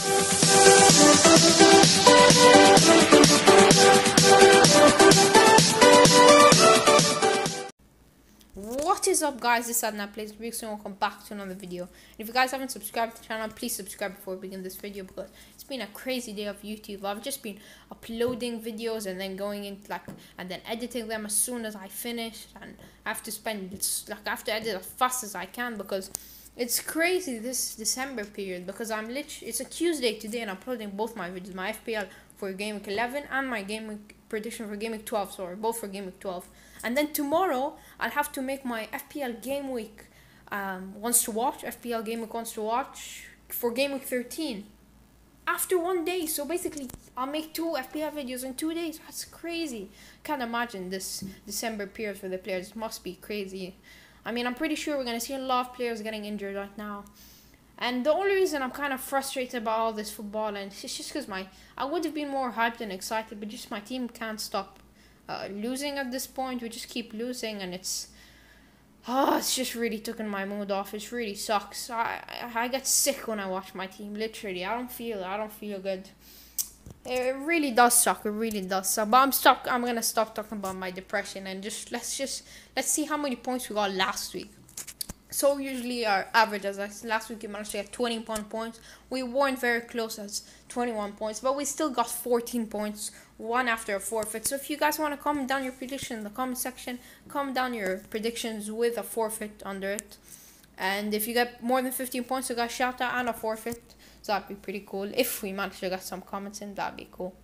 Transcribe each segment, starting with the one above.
What is up, guys? This is Adnan Plays Greeks and welcome back to another video. And if you guys haven't subscribed to the channel, please subscribe before we begin this video, because it's been a crazy day of YouTube. I've just been uploading videos and then going in and then editing them as soon as I finish, and I have to edit as fast as I can because it's crazy this December period, because it's a Tuesday today and I'm uploading both my videos, my FPL for Game Week 11 and my Game Week prediction for Game Week 12, sorry, both for Game Week 12. And then tomorrow I'll have to make my FPL Game Week FPL Game Week wants to watch for Game Week 13 after 1 day. So basically I'll make 2 FPL videos in 2 days. That's crazy. Can't imagine this December period for the players. It must be crazy. I mean, I'm pretty sure we're going to see a lot of players getting injured right now. And the only reason I'm kind of frustrated about all this football, and it's just because I would have been more hyped and excited, but just my team can't stop losing at this point. We just keep losing, and it's just really taken my mood off. It really sucks. I get sick when I watch my team. Literally, I don't feel good. It really does suck. It really does suck. But I'm gonna stop talking about my depression and let's see how many points we got last week. So usually our average, as last week we managed to get 21 points. We weren't very close as 21 points, but we still got 14 points, one after a forfeit. So if you guys want to comment down your prediction in the comment section, comment down your predictions with a forfeit under it. And if you get more than 15 points, you got a shout out and a forfeit. So that'd be pretty cool. If we manage to get some comments in, that'd be cool.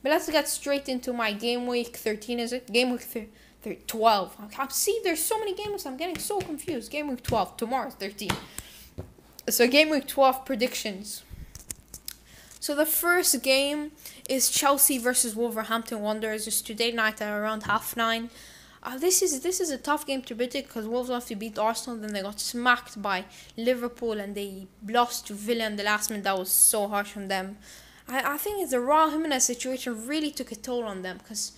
But let's get straight into my Game Week 13, is it? Game Week 12. See, there's so many games. I'm getting so confused. Game Week 12. Tomorrow's 13. So Game Week 12 predictions. So the first game is Chelsea versus Wolverhampton Wanderers. It's today night at around 9:30. This is a tough game to predict because Wolves have to beat Arsenal. Then they got smacked by Liverpool and they lost to Villa in the last minute. That was so harsh on them. I think it's the Raul Jimenez situation really took a toll on them because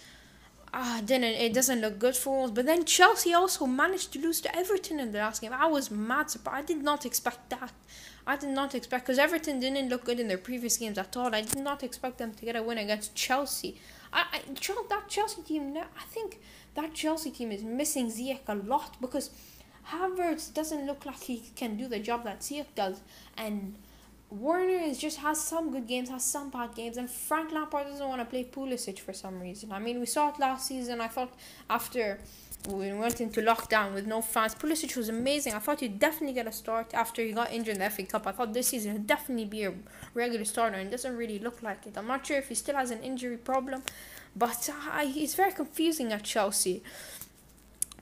it doesn't look good for Wolves. But then Chelsea also managed to lose to Everton in the last game. I was mad surprised. I did not expect that. Because Everton didn't look good in their previous games at all. I did not expect them to get a win against Chelsea. That Chelsea team, I think that Chelsea team is missing Ziyech a lot, because Havertz doesn't look like he can do the job that Ziyech does, and Werner just has some good games, has some bad games, and Frank Lampard doesn't want to play Pulisic for some reason. I mean, we saw it last season. I thought after we went into lockdown with no fans, Pulisic was amazing. I thought he'd definitely get a start after he got injured in the FA Cup. I thought this season he'd definitely be a regular starter, and it doesn't really look like it. I'm not sure if he still has an injury problem, but he's very confusing at Chelsea.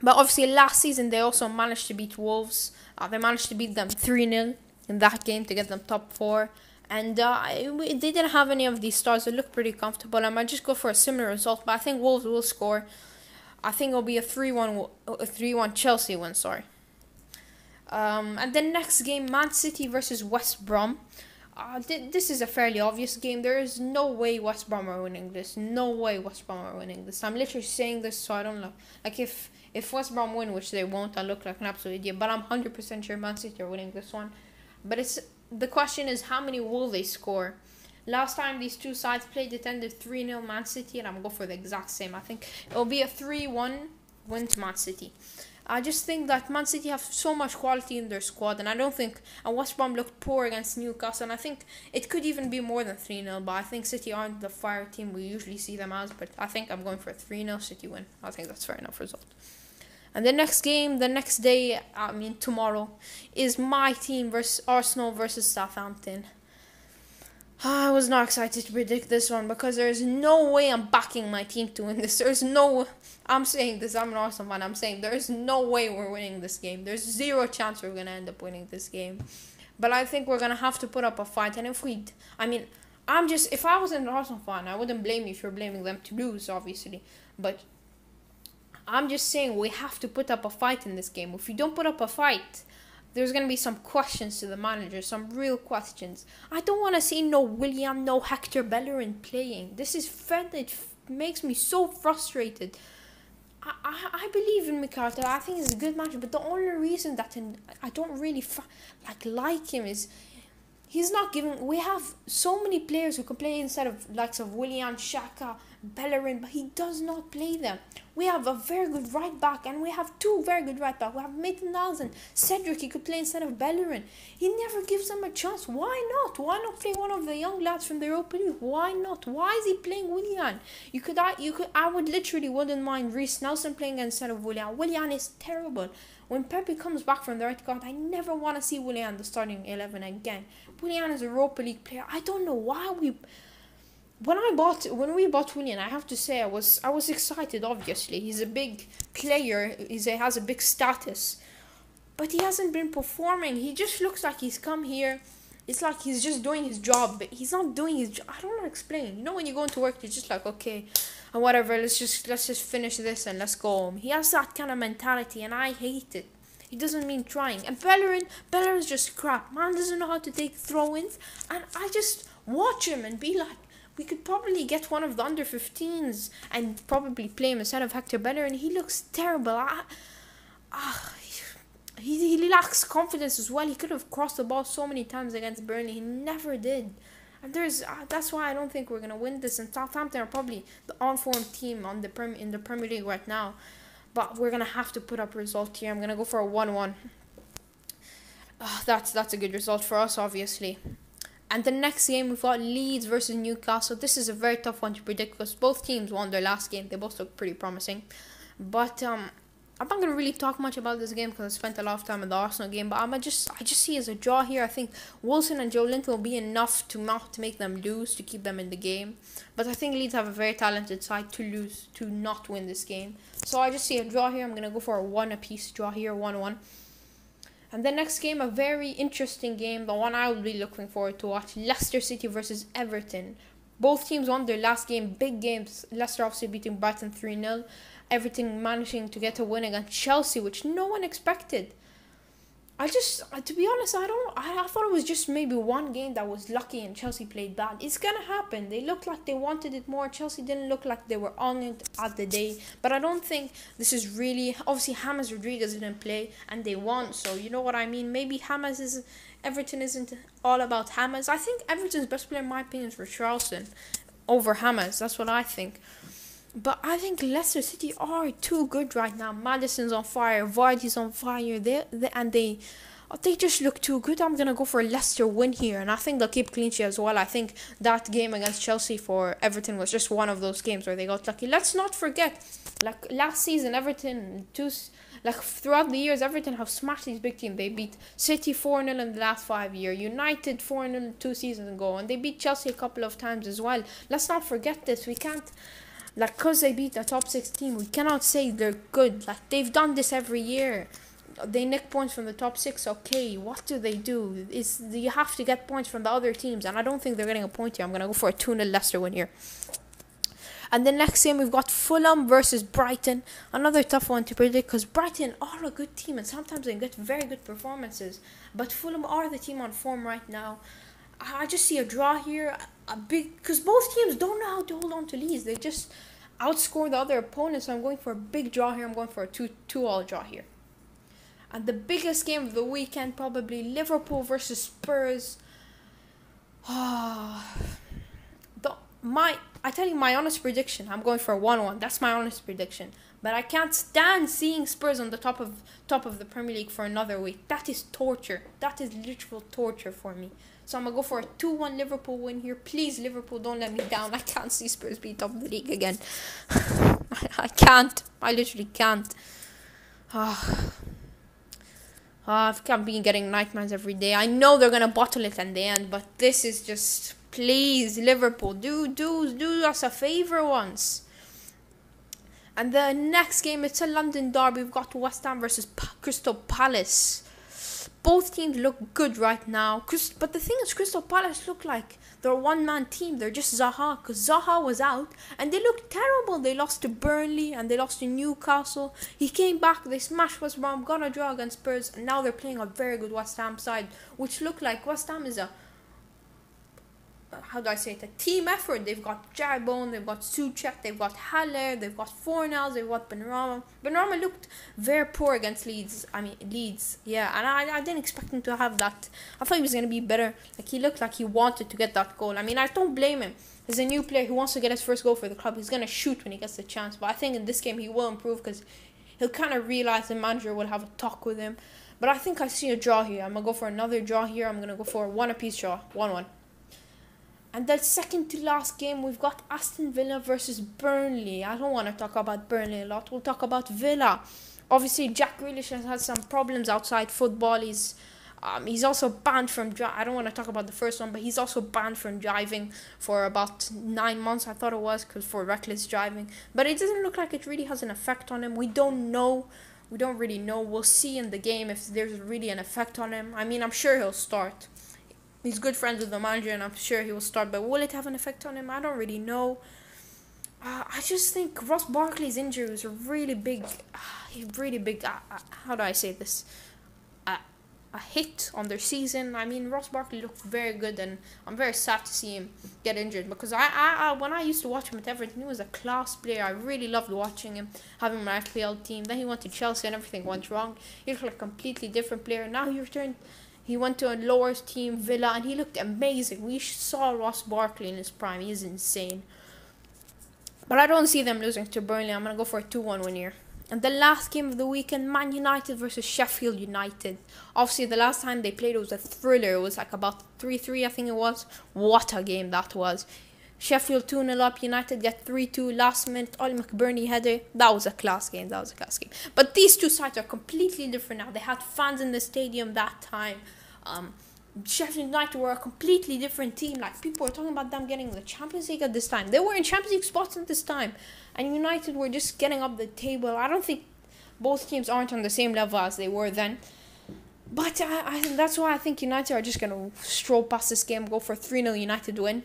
But obviously last season they also managed to beat Wolves. They managed to beat them 3-0 in that game to get them top 4. And they didn't have any of these stars. They look pretty comfortable. I might just go for a similar result, but I think Wolves will score. I think it'll be a 3-1 Chelsea win, sorry. And the next game, Man City versus West Brom. This is a fairly obvious game. There is no way West Brom are winning this. No way West Brom are winning this. I'm literally saying this so I don't look like if West Brom win, which they won't, I look like an absolute idiot. But I'm 100% sure Man City are winning this one. But the question is, how many will they score? Last time these two sides played, it ended 3-0 Man City, and I'm going to go for the exact same. I think it'll be a 3-1 win to Man City. I just think that Man City have so much quality in their squad, and I don't think West Brom looked poor against Newcastle, and I think it could even be more than 3-0, but I think City aren't the fire team we usually see them as, but I think I'm going for a 3-0 City win. I think that's fair enough result. And the next game, the next day, tomorrow, is my team versus Arsenal versus Southampton. I was not excited to predict this one because there's no way I'm backing my team to win this. I'm saying this, I'm an Arsenal fan, I'm saying there's no way we're winning this game. There's 0 chance we're going to end up winning this game. But I think we're going to have to put up a fight. And if I was an Arsenal fan, I wouldn't blame you if you're blaming them to lose, obviously. But I'm just saying we have to put up a fight in this game. If we don't put up a fight, there's going to be some questions to the manager, some real questions. I don't want to see no William, no Hector Bellerin playing. It makes me so frustrated. I believe in McArthur. I think he's a good manager, but the only reason that I don't really like him is He's not giving. We have so many players who can play instead of likes of Willian, Xhaka, Bellerin, but he does not play them. We have a very good right back, and we have two very good right back. We have Maitland-Niles and Cedric. He could play instead of Bellerin. He never gives them a chance. Why not? Why not play one of the young lads from the Europa League? Why not? Why is he playing Willian? I would literally wouldn't mind Reece Nelson playing instead of Willian. Willian is terrible. When Pepe comes back from the red card, I never want to see Willian the starting 11 again. Willian is a Europa League player. I don't know why when we bought Willian, I have to say I was excited. Obviously, he's a big player. He has a big status, but he hasn't been performing. He just looks like he's come here. It's like he's just doing his job, but he's not doing his job. I don't know how to explain. You know, when you go into work, you're just like, okay, whatever. Let's just finish this and let's go home. He has that kind of mentality, and I hate it. He doesn't mean trying. And Bellerin's just crap. Man doesn't know how to take throw-ins, and I just watch him and be like, we could probably get one of the under-15s and probably play him instead of Hector Bellerin. He looks terrible. He lacks confidence as well. He could have crossed the ball so many times against Burnley. He never did. And that's why I don't think we're gonna win this. And Southampton are probably the on-form team in the Premier League right now. But we're gonna have to put up a result here. I'm gonna go for a 1-1. That's a good result for us, obviously. And the next game, we've got Leeds versus Newcastle. This is a very tough one to predict because both teams won their last game. They both look pretty promising. But I'm not going to really talk much about this game because I spent a lot of time in the Arsenal game. But I just see it as a draw here. I think Wilson and Joe Linton will be enough to not make them lose, to keep them in the game. But I think Leeds have a very talented side to not win this game. So I just see a draw here. I'm going to go for a 1-apiece draw here, 1-1. And the next game, a very interesting game, the one I will be looking forward to watch, Leicester City versus Everton. Both teams won their last game, big games. Leicester obviously beating Brighton 3-0. Everton managing to get a win against Chelsea, which no one expected. To be honest, I thought it was just maybe one game that was lucky and Chelsea played bad. It's gonna happen. They looked like they wanted it more. Chelsea didn't look like they were on it at the day. But I don't think this is really... Obviously, James Rodriguez didn't play and they won. So, you know what I mean? Maybe Everton isn't all about James. I think Everton's best player, in my opinion, is Richarlison over James. That's what I think. But I think Leicester City are too good right now. Maddison's on fire. Vardy's on fire. They just look too good. I'm going to go for a Leicester win here. And I think they'll keep clean sheet as well. I think that game against Chelsea for Everton was just one of those games where they got lucky. Let's not forget, like last season, throughout the years, Everton have smashed these big teams. They beat City 4-0 in the last 5 years. United 4-0 2 seasons ago. And they beat Chelsea a couple of times as well. Let's not forget this. We can't... because they beat a top 6 team, we cannot say they're good. They've done this every year. They nick points from the top 6. Okay, what do? You have to get points from the other teams, and I don't think they're getting a point here. I'm gonna go for a 2-0 Leicester win here. And the next game, we've got Fulham versus Brighton. Another tough one to predict because Brighton are a good team, and sometimes they get very good performances. But Fulham are the team on form right now. I just see a draw here, because both teams don't know how to hold on to leads. They just outscore the other opponents. So I'm going for a big draw here. I'm going for a 2-2 draw here. And the biggest game of the weekend, probably Liverpool versus Spurs. I tell you my honest prediction. I'm going for a 1-1. That's my honest prediction. But I can't stand seeing Spurs on the top of the Premier League for another week. That is torture. That is literal torture for me. So I'm going to go for a 2-1 Liverpool win here. Please, Liverpool, don't let me down. I can't see Spurs be top of the league again. I can't. I literally can't. I've been getting nightmares every day. I know they're going to bottle it in the end, but this is just... Please, Liverpool, do us a favour once. And the next game, it's a London derby. We've got West Ham versus Crystal Palace. Both teams look good right now. But the thing is, Crystal Palace look like they're a one-man team. They're just Zaha, because Zaha was out. And they looked terrible. They lost to Burnley and they lost to Newcastle. He came back. They smashed West Brom, got a draw against Spurs. And now they're playing a very good West Ham side, which look like West Ham is how do I say it, a team effort. They've got Jaribone, they've got Suchek, they've got Haller, they've got Fornals, they've got Benrahma. Benrahma looked very poor against Leeds, yeah, and I didn't expect him to have that. I thought he was going to be better. Like, he looked like he wanted to get that goal. I mean, I don't blame him. He's a new player who wants to get his first goal for the club. He's going to shoot when he gets the chance, but I think in this game he will improve because he'll kind of realize the manager will have a talk with him. But I think I see a draw here. I'm going to go for another draw here. I'm going to go for a 1-apiece draw, 1-1. And the second to last game, we've got Aston Villa versus Burnley. I don't want to talk about Burnley a lot. We'll talk about Villa. Obviously, Jack Grealish has had some problems outside football. He's also banned from I don't want to talk about the first one, but he's also banned from driving for about 9 months, I thought it was, because for reckless driving. But it doesn't look like it really has an effect on him. We don't know. We don't really know. We'll see in the game if there's really an effect on him. I mean, I'm sure he'll start. He's good friends with the manager, and I'm sure he will start. But will it have an effect on him? I don't really know. I just think Ross Barkley's injury was a really big, how do I say this? A hit on their season. I mean, Ross Barkley looked very good, and I'm very sad to see him get injured because when I used to watch him at Everton, he was a class player. I really loved watching him, having my FPL team. Then he went to Chelsea and everything went wrong. He looked like a completely different player. Now he returned. He went to a lower team, Villa, and he looked amazing. We saw Ross Barkley in his prime. He is insane. But I don't see them losing to Burnley. I'm going to go for a 2-1 win here. And the last game of the weekend, Man United versus Sheffield United. Obviously, the last time they played, it was a thriller. It was like about 3-3, I think it was. What a game that was. Sheffield 2-0 up, United get 3-2 last minute. Ollie McBurney header. That was a class game. But these two sides are completely different now. They had fans in the stadium that time. Sheffield United were a completely different team. Like, people were talking about them getting the Champions League at this time. They were in Champions League spots at this time. And United were just getting up the table. I don't think both teams aren't on the same level as they were then. But that's why I think United are just going to stroll past this game, go for 3-0 United win.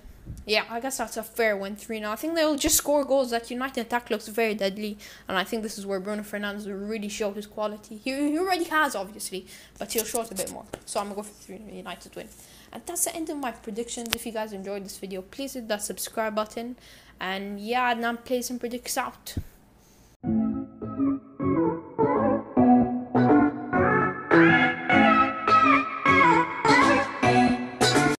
Yeah, I guess that's a fair win, 3-0. I think they'll just score goals. That United attack looks very deadly. And I think this is where Bruno Fernandes will really show his quality. He already has, obviously, but he'll show it a bit more. So I'm going to go for 3-0 United win. And that's the end of my predictions. If you guys enjoyed this video, please hit that subscribe button. And yeah, Adnan Plays and Predicts out.